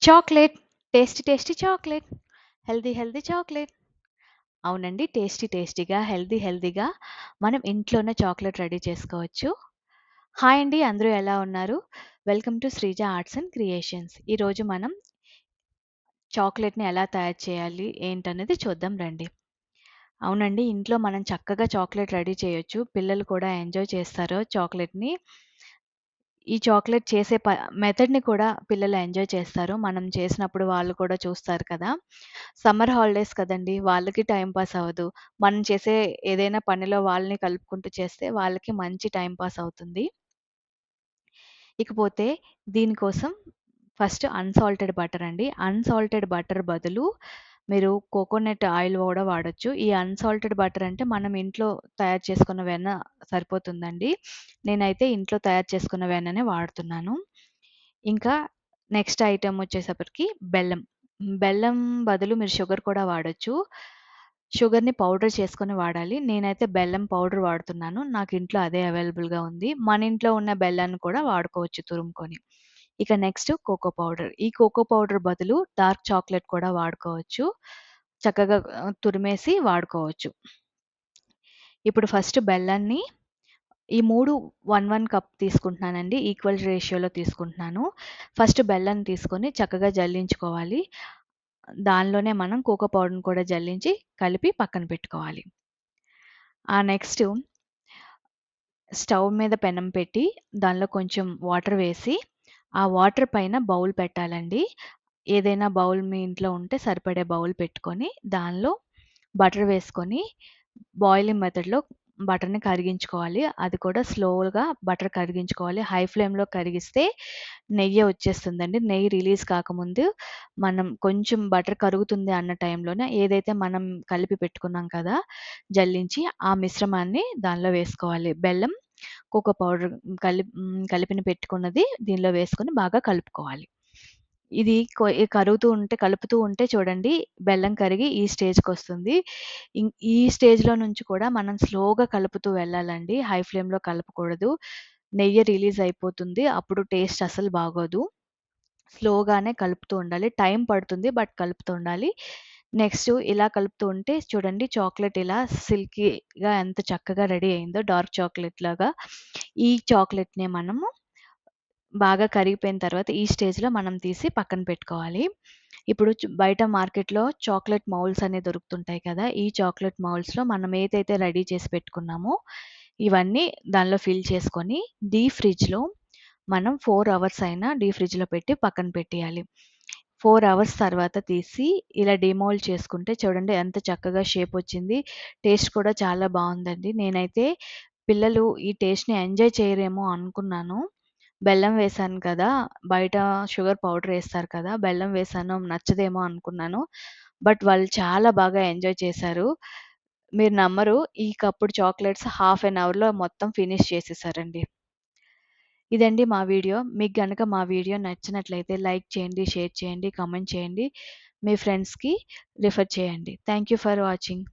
Chocolate. Tasty tasty chocolate. Healthy healthy chocolate. అవునండి. టేస్టీగా, హెల్తీగా మనం ఇంట్లోనే చాక్లేట్ రెడీ చేసుకోవచ్చు. హాయ్ అండి. అందరూ ఎలా ఉన్నారు? Welcome to Sreeja arts and creations. ఈరోజు మనం చాక్లేట్‌ని ఎలా తయారు చేయాలి, ఏంటనేది చూద్దాం రండి. అవునండి. ఇంట్లో మనం చక్కగా చాక్లేట్ రెడీ చేయొచ్చు. పిల్లలు కూడా ఎంజాయ్ చేస్తారు చాక్లేట్‌ని. ఈ చాక్లేట్ చేసే మెథడ్‌ని కూడా పిల్లలు ఎంజాయ్ చేస్తారు. మనం చేసినప్పుడు వాళ్ళు కూడా చూస్తారు కదా! సమ్మర్ హాలిడేస్ కదండీ! వాళ్ళకి టైమ్ పాస్ అవ్వదు. మనం చేసే ఏదైనా పనిలో వాళ్ళని కలుపుకుంటూ చేస్తే వాళ్ళకి మంచి టైమ్ పాస్ అవుతుంది. ఇకపోతే దీనికోసం ఫస్ట్ అన్సాల్టెడ్ బటర్ అండి. అన్సాల్టెడ్ బటర్ బదులు మీరు కోకోనట్ ఆయిల్ గూడా వాడొచ్చు. ఈ అన్సాల్టెడ్ బటర్ అంటే మనం ఇంట్లో తయారు చేసుకున్న వెన్న సరిపోతుందండి. నేనైతే ఇంట్లో తయారు చేసుకున్న వెన్ననే వాడుతున్నాను. ఇంకా నెక్స్ట్ ఐటెమ్ వచ్చేసప్పటికి బెల్లం. బెల్లం బదులు మీరు షుగర్ కూడా వాడొచ్చు. షుగర్‌ని పౌడర్ చేసుకొని వాడాలి. నేనైతే బెల్లం పౌడర్ వాడుతున్నాను. నాకు ఇంట్లో అదే అవైలబుల్‌గా ఉంది. మన ఇంట్లో ఉన్న బెల్లాన్ని కూడా వాడుకోవచ్చు తురుముకొని. ఇక నెక్స్ట్ కోకో పౌడర్. ఈ కోకో పౌడర్ బదులు డార్క్ చాక్లేట్ కూడా వాడుకోవచ్చు. చక్కగా తురిమేసి వాడుకోవచ్చు. ఇప్పుడు ఫస్ట్ బెల్లాన్ని ఈ 3 1 కప్ తీసుకుంటున్నానండి. ఈక్వల్ రేషియోలో తీసుకుంటున్నాను. ఫస్ట్ బెల్లాన్ని తీసుకొని చక్కగా జల్లించుకోవాలి. దానిలోనే మనం కోకో పౌడర్‌ని కూడా జల్లించి కలిపి పక్కన పెట్టుకోవాలి. నెక్స్ట్ స్టవ్ మీద పెనం పెట్టి దానిలో కొంచెం వాటర్ వేసి, ఆ వాటర్ పైన బౌల్ పెట్టాలండి. ఏదైనా బౌల్ మీ ఇంట్లో ఉంటే సరిపడే బౌల్ పెట్టుకొని, దానిలో బటర్ వేసుకొని బాయిలింగ్ మెథడ్‌లో బటర్‌ని కరిగించుకోవాలి. అది కూడా స్లోగా బటర్ కరిగించుకోవాలి. హై ఫ్లేమ్‌లో కరిగిస్తే నెయ్యి వచ్చేస్తుందండి. నెయ్యి రిలీజ్ కాకముందు మనం కొంచెం బటర్ కరుగుతుంది అన్న టైంలోనే ఏదైతే మనం కలిపి పెట్టుకున్నాం కదా! జల్లించి ఆ మిశ్రమాన్ని దానిలో వేసుకోవాలి. బెల్లం, కోకో పౌడర్ కలిపిన పెట్టుకున్నది దీనిలో వేసుకొని బాగా కలుపుకోవాలి. ఇది కలుపుతూ ఉంటే చూడండి బెల్లం కరిగి ఈ స్టేజ్‌కొస్తుంది. ఈ స్టేజ్‌లో నుంచి కూడా మనం స్లోగా కలుపుతూ వెళ్ళాలండి. హై ఫ్లేమ్‌లో కలపకూడదు. నెయ్యి రిలీజ్ అయిపోతుంది. అప్పుడు టేస్ట్ అసలు బాగోదు. స్లోగానే కలుపుతూ ఉండాలి. టైం పడుతుంది. బట్ కలుపుతూ ఉండాలి. నెక్స్ట్ ఇలా కలుపుతూ ఉంటే చూడండి చాక్లేట్ ఇలా సిల్కీగా ఎంత చక్కగా రెడీ అయిందో డార్క్ చాక్లేట్ లాగా. ఈ చాక్లేట్‌ని మనము బాగా కరిగిపోయిన తర్వాత ఈ స్టేజ్‌లో మనం తీసి పక్కన పెట్టుకోవాలి. ఇప్పుడు బయట మార్కెట్‌లో చాక్లేట్ మౌల్డ్స్ అనేవి దొరుకుతుంటాయి కదా! ఈ చాక్లేట్ మౌల్డ్స్‌లో మనం ఏదైతే రెడీ చేసి పెట్టుకున్నామో ఇవన్నీ దానిలో ఫిల్ చేసుకొని ఫ్రిడ్జ్‌లో మనం 4 అవర్స్ అయినా ఫ్రిడ్జ్‌లో పెట్టి పక్కన పెట్టేయాలి. 4 అవర్స్ తర్వాత తీసి ఇలా డీమోల్డ్ చేసుకుంటే చూడండి ఎంత చక్కగా షేపొచ్చింది. టేస్ట్ కూడా చాలా బావుందండి. నేనైతే పిల్లలు ఈ టేస్ట్‌ని ఎంజాయ్ చేయరేమో అనుకున్నాను. బెల్లం వేశాను కదా! బయట షుగర్ పౌడర్ ఏస్తారు కదా! బెల్లం వేశాను నచ్చదేమో అనుకున్నాను. బట్ వాళ్ళు చాలా బాగా ఎంజాయ్ చేశారు. మీరు నమ్మరు ఈ కప్పుడు చాక్లెట్స్ హాఫ్ ఎన్ అవర్‌లో మొత్తం ఫినిష్ చేసేసారండి. ఇదండి మా వీడియో. మీకు గనక మా వీడియో నచ్చినట్లయితే లైక్ చేయండి, షేర్ చేయండి, కామెంట్ చేయండి. మీ ఫ్రెండ్స్‌కి రిఫర్ చేయండి. Thank you for watching.